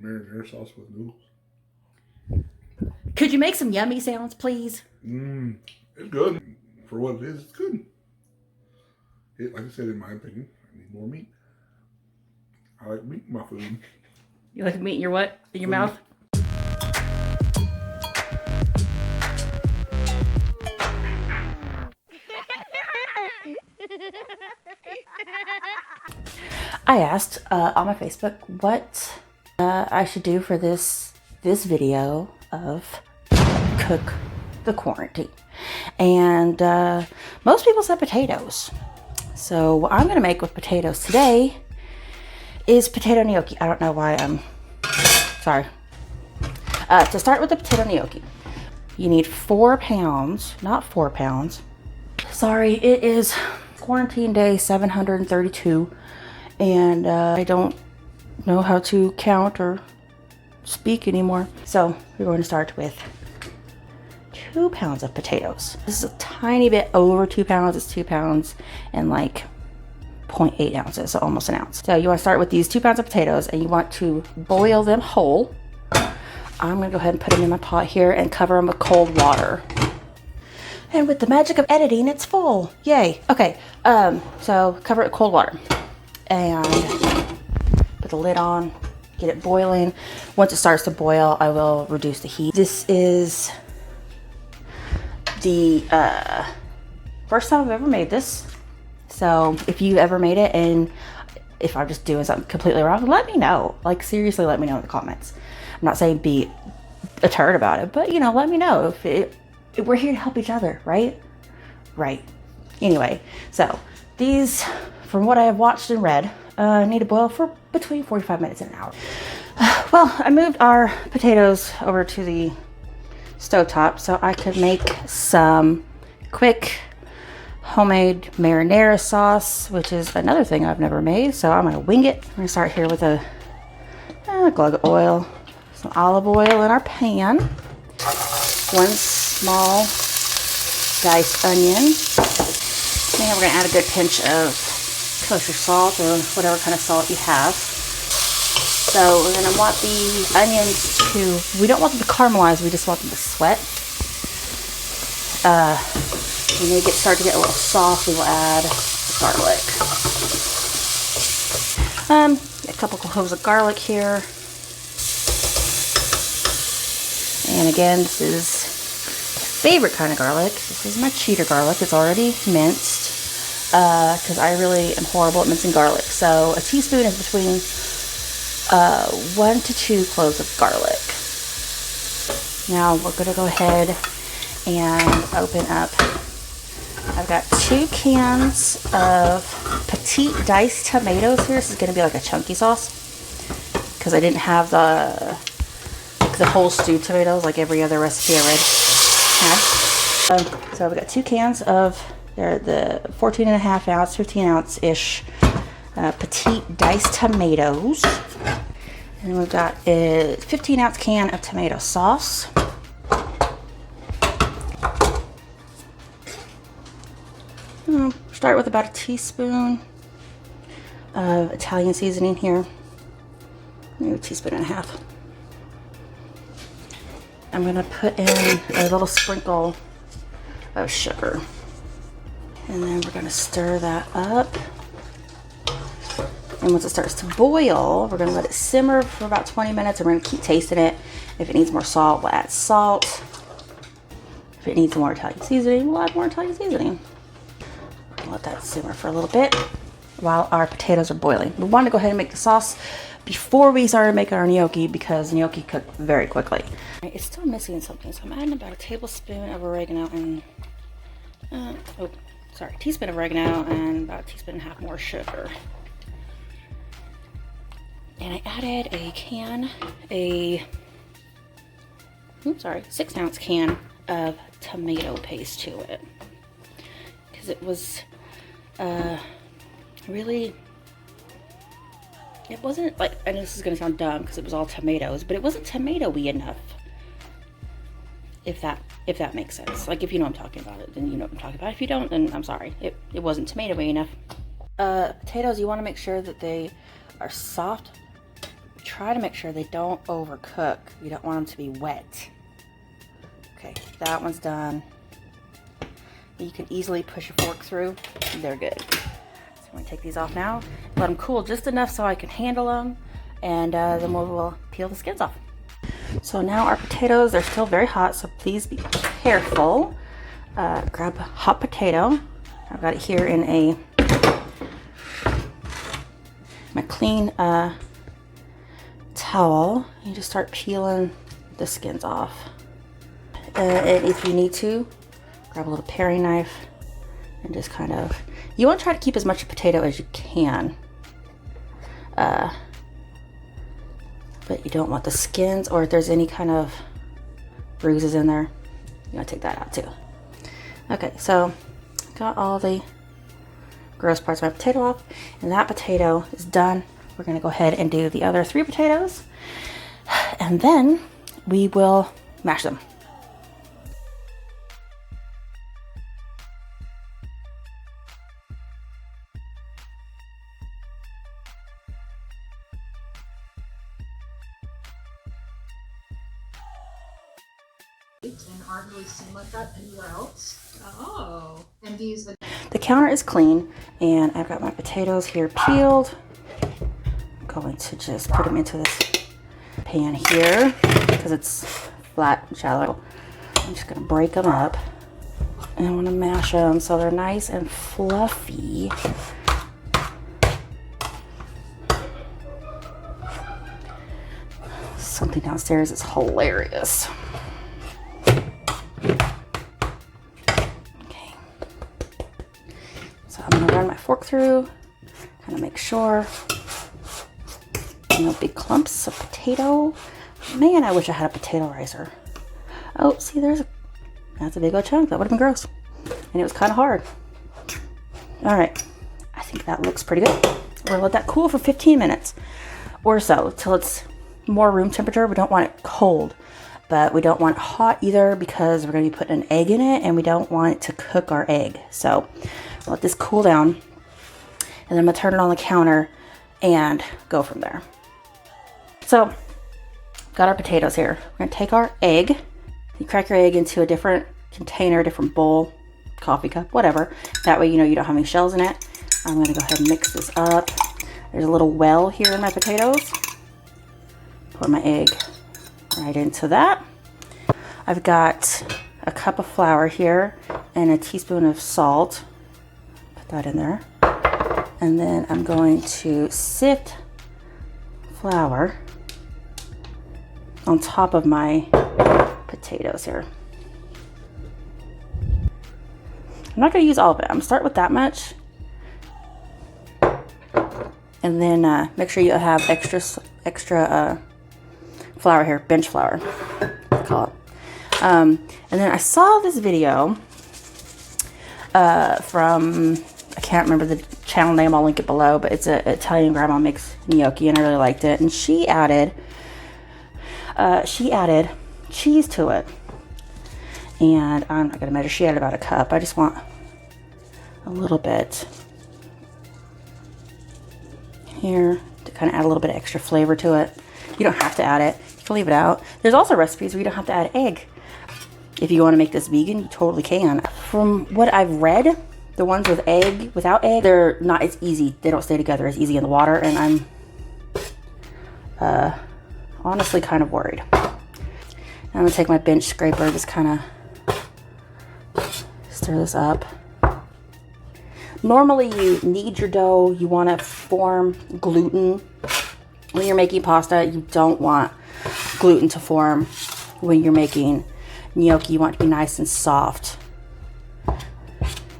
marinara sauce with noodles. Could you make some yummy sounds, please? It's good. For what it is, it's good. Like I said, in my opinion, I need more meat. I like meat in my food. You like meat in your what? In your mouth? I asked on my Facebook what I should do for this video of cook the quarantine, and most people said potatoes. So what I'm gonna make with potatoes today is potato gnocchi. I don't know why I'm sorry. To start with the potato gnocchi, you need 4 pounds, not 4 pounds. Sorry, it is quarantine day 732, and I don't know how to count or speak anymore. So we're going to start with 2 pounds of potatoes. This is a tiny bit over 2 pounds. It's 2 pounds and like 0.8 ounces, so almost an ounce. So you want to start with these 2 pounds of potatoes, and you want to boil them whole. I'm gonna go ahead and put them in my pot here and cover them with cold water. And with the magic of editing, it's full. Yay. Okay, so cover it with cold water and put the lid on, get it boiling. Once it starts to boil, I will reduce the heat. This is the first time I've ever made this. So if you ever made it, and if I'm just doing something completely wrong, let me know. Like, seriously, let me know in the comments. I'm not saying be a turd about it, but, you know, let me know. If we're here to help each other, right? Right. Anyway, so these, from what I have watched and read, need to boil for between 45 minutes and an hour. Well, I moved our potatoes over to the stovetop so I could make some quick homemade marinara sauce, which is another thing I've never made. So I'm gonna wing it. I'm gonna start here with a glug of oil, some olive oil in our pan, 1 small diced onion, and we're gonna add a good pinch of kosher salt or whatever kind of salt you have. So we're gonna want the onions to, we don't want them to caramelize, we just want them to sweat. When they start to get a little soft, we will add the garlic. A couple cloves of garlic here. And again, this is favorite kind of garlic. This is my cheater garlic. It's already minced because I really am horrible at mincing garlic. So a teaspoon is between 1 to 2 cloves of garlic. Now we're going to go ahead and open up. I've got 2 cans of petite diced tomatoes here. This is going to be like a chunky sauce because I didn't have the whole stewed tomatoes like every other recipe I read had. So we've got 2 cans of the 14.5 ounce, 15 ounce-ish petite diced tomatoes. And we've got a 15 ounce can of tomato sauce. Start with about a teaspoon of Italian seasoning here. Maybe a teaspoon and a half. I'm gonna put in a little sprinkle of sugar. And then we're gonna stir that up. And once it starts to boil, we're gonna let it simmer for about 20 minutes, and we're gonna keep tasting it. If it needs more salt, we'll add salt. If it needs more Italian seasoning, we'll add more Italian seasoning. Let that simmer for a little bit while our potatoes are boiling. We want to go ahead and make the sauce before we started making our gnocchi because gnocchi cook very quickly. It's still missing something, so I'm adding about a tablespoon of oregano and teaspoon of oregano and about a teaspoon and a half more sugar. And I added a 6 ounce can of tomato paste to it because it was really, it wasn't like, I know this is gonna sound dumb because it was all tomatoes, but it wasn't tomatoey enough, if that makes sense. Like, if you know what I'm talking about it, then you know what I'm talking about. If you don't, then I'm sorry. It wasn't tomatoey enough. Potatoes, you want to make sure that they are soft. try to make sure they don't overcook. You don't want them to be wet. Okay, that one's done. You can easily push a fork through. They're good. So I'm going to take these off now. Let them cool just enough so I can handle them. And then we'll peel the skins off. So now our potatoes, they're still very hot, so please be careful. Grab a hot potato. I've got it here in my clean towel. You just start peeling the skins off. And if you need to, grab a little paring knife and just kind of, you want to try to keep as much potato as you can. But you don't want the skins, or if there's any kind of bruises in there, you want to take that out too. Okay, so got all the gross parts of my potato off, and that potato is done. We're going to go ahead and do the other 3 potatoes, and then we will mash them. And aren't really seen like that anywhere else. Oh. And these. The counter is clean, and I've got my potatoes here peeled. I'm going to just put them into this pan here because it's flat and shallow. I'm just going to break them up, and I want to mash them so they're nice and fluffy. Something downstairs is hilarious. So I'm going to run my fork through, kind of make sure. No big clumps of potato. Man, I wish I had a potato ricer. Oh, see, that's a big old chunk. That would have been gross. And it was kind of hard. All right, I think that looks pretty good. We're going to let that cool for 15 minutes or so till it's more room temperature. We don't want it cold, but we don't want it hot either because we're going to be putting an egg in it, and we don't want it to cook our egg. So we'll let this cool down, and then I'm going to turn it on the counter and go from there. So, got our potatoes here. We're going to take our egg. You crack your egg into a different container, different bowl, coffee cup, whatever. That way you know you don't have any shells in it. I'm going to go ahead and mix this up. There's a little well here in my potatoes. Pour my egg right into that. I've got a cup of flour here and a teaspoon of salt. Put that in there. And then I'm going to sift flour on top of my potatoes here. I'm not going to use all of it. I'm going to start with that much. And then make sure you have extra flour here, bench flour, I call it. And then I saw this video from, I can't remember the channel name, I'll link it below, but it's an Italian grandma makes gnocchi, and I really liked it. And she added cheese to it. And I'm not gonna measure, she added about a cup. I just want a little bit here to kind of add a little bit of extra flavor to it. You don't have to add it, you can leave it out. There's also recipes where you don't have to add egg. If you want to make this vegan, you totally can. From what I've read, the ones with egg, without egg, they're not as easy. They don't stay together as easy in the water, and I'm honestly kind of worried. I'm gonna take my bench scraper, just kind of stir this up. Normally you knead your dough, you want to form gluten. When you're making pasta, you don't want gluten to form. When you're making gnocchi, you want it to be nice and soft.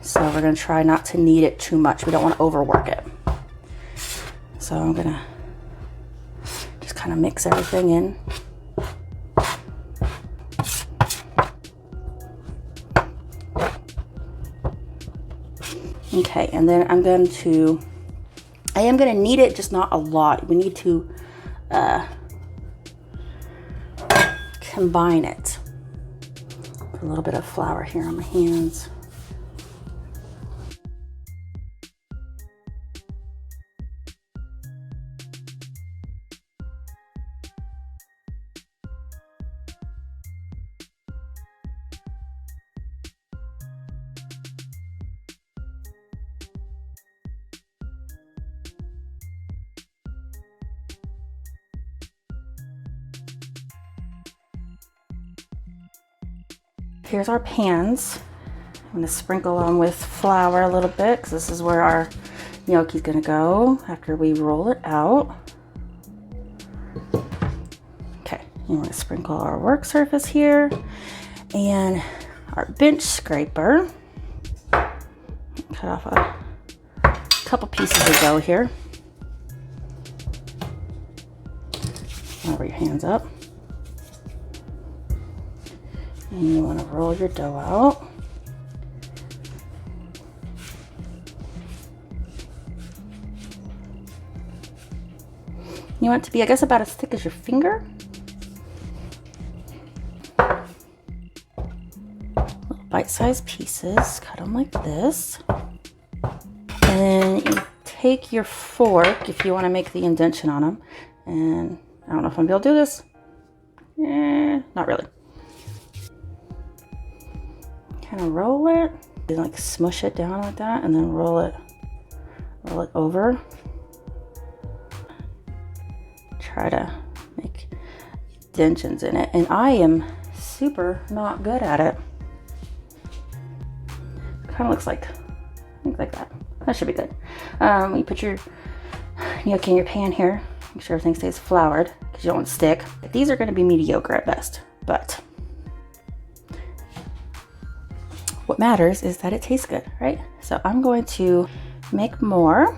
So we're going to try not to knead it too much. We don't want to overwork it. So I'm going to just kind of mix everything in. Okay, and then I am going to knead it, just not a lot. We need to combine it. Put a little bit of flour here on my hands. here's our pans. I'm going to sprinkle them with flour a little bit because this is where our gnocchi is going to go after we roll it out. Okay, you want to sprinkle our work surface here and our bench scraper. Cut off a couple pieces of dough here. Cover your hands up. And you want to roll your dough out. You want it to be, I guess, about as thick as your finger. Little bite-sized pieces, cut them like this. And then you take your fork, if you want to make the indentation on them, and I don't know if I'm going to be able to do this. Not really. Kind of roll it, and like smush it down like that, and then roll it over. Try to make indentions in it, and I am super not good at it. Kind of looks like things like that. That should be good. You put your gnocchi in your pan here. Make sure everything stays floured because you don't want it to stick. These are going to be mediocre at best, but what matters is that it tastes good, right? So I'm going to make more,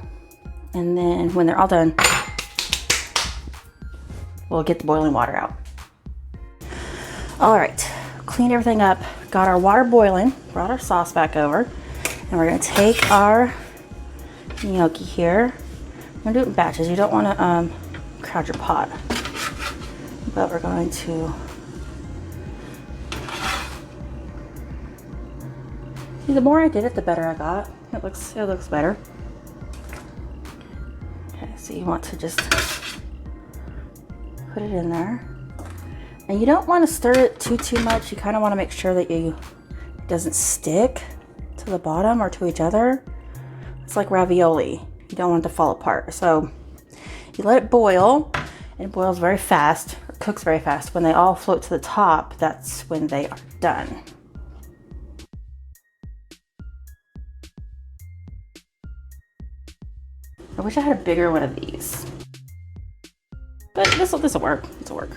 and then when they're all done, we'll get the boiling water out. All right, cleaned everything up, got our water boiling, brought our sauce back over, and we're gonna take our gnocchi here. I'm gonna do it in batches. You don't wanna crowd your pot, but we're going to, see, the more I did it, the better I got. It looks better. Okay, so you want to just put it in there, and you don't want to stir it too much. You kind of want to make sure that it doesn't stick to the bottom or to each other. It's like ravioli. You don't want it to fall apart. So you let it boil, and it boils very fast, or cooks very fast. When they all float to the top, that's when they are done. I wish I had a bigger one of these. But this'll work. This'll work.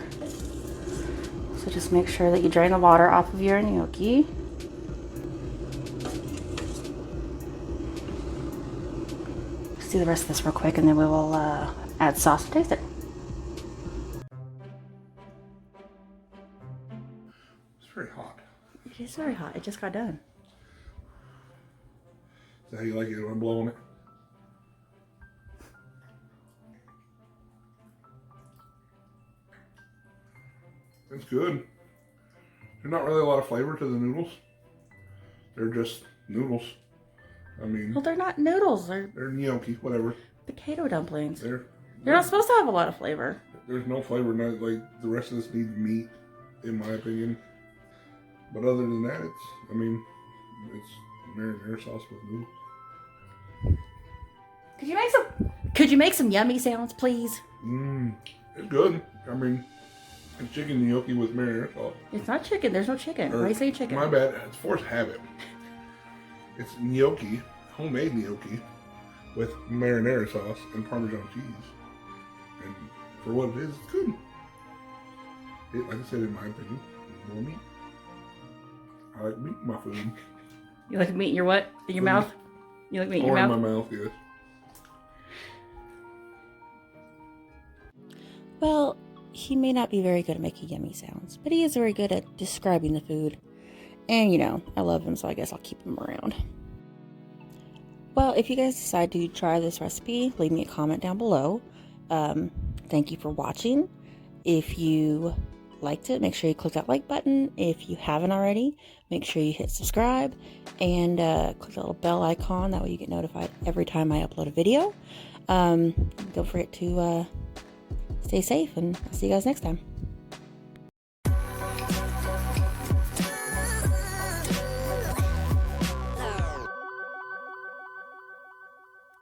So just make sure that you drain the water off of your gnocchi. Let's do the rest of this real quick, and then we will add sauce to taste it. It's very hot. It is very hot. It just got done. Is that how you like it when I'm blowing it? It's good. There's not really a lot of flavor to the noodles. They're just noodles. I mean, Well, they're not noodles. They're gnocchi, whatever. potato dumplings. They're not supposed to have a lot of flavor. There's no flavor. Not like the rest of this needs meat, in my opinion. But other than that, it's marinara sauce with noodles. Could you make some yummy sounds, please? It's good. It's chicken gnocchi with marinara sauce. It's not chicken. There's no chicken. Why are you saying chicken? My bad. It's forced habit. It's gnocchi, homemade gnocchi, with marinara sauce and Parmesan cheese. And for what it is, it's good. Like I said, in my opinion, it's more meat. I like meat in my food. You like meat in your what? In your mouth? You like meat in your mouth? Or in my mouth, yes. Well, he may not be very good at making yummy sounds, but he is very good at describing the food. And, I love him, so I guess I'll keep him around. Well, if you guys decide to try this recipe, leave me a comment down below. Thank you for watching. If you liked it, make sure you click that like button. If you haven't already, make sure you hit subscribe and click the little bell icon. That way you get notified every time I upload a video. Don't forget to stay safe, and I'll see you guys next time.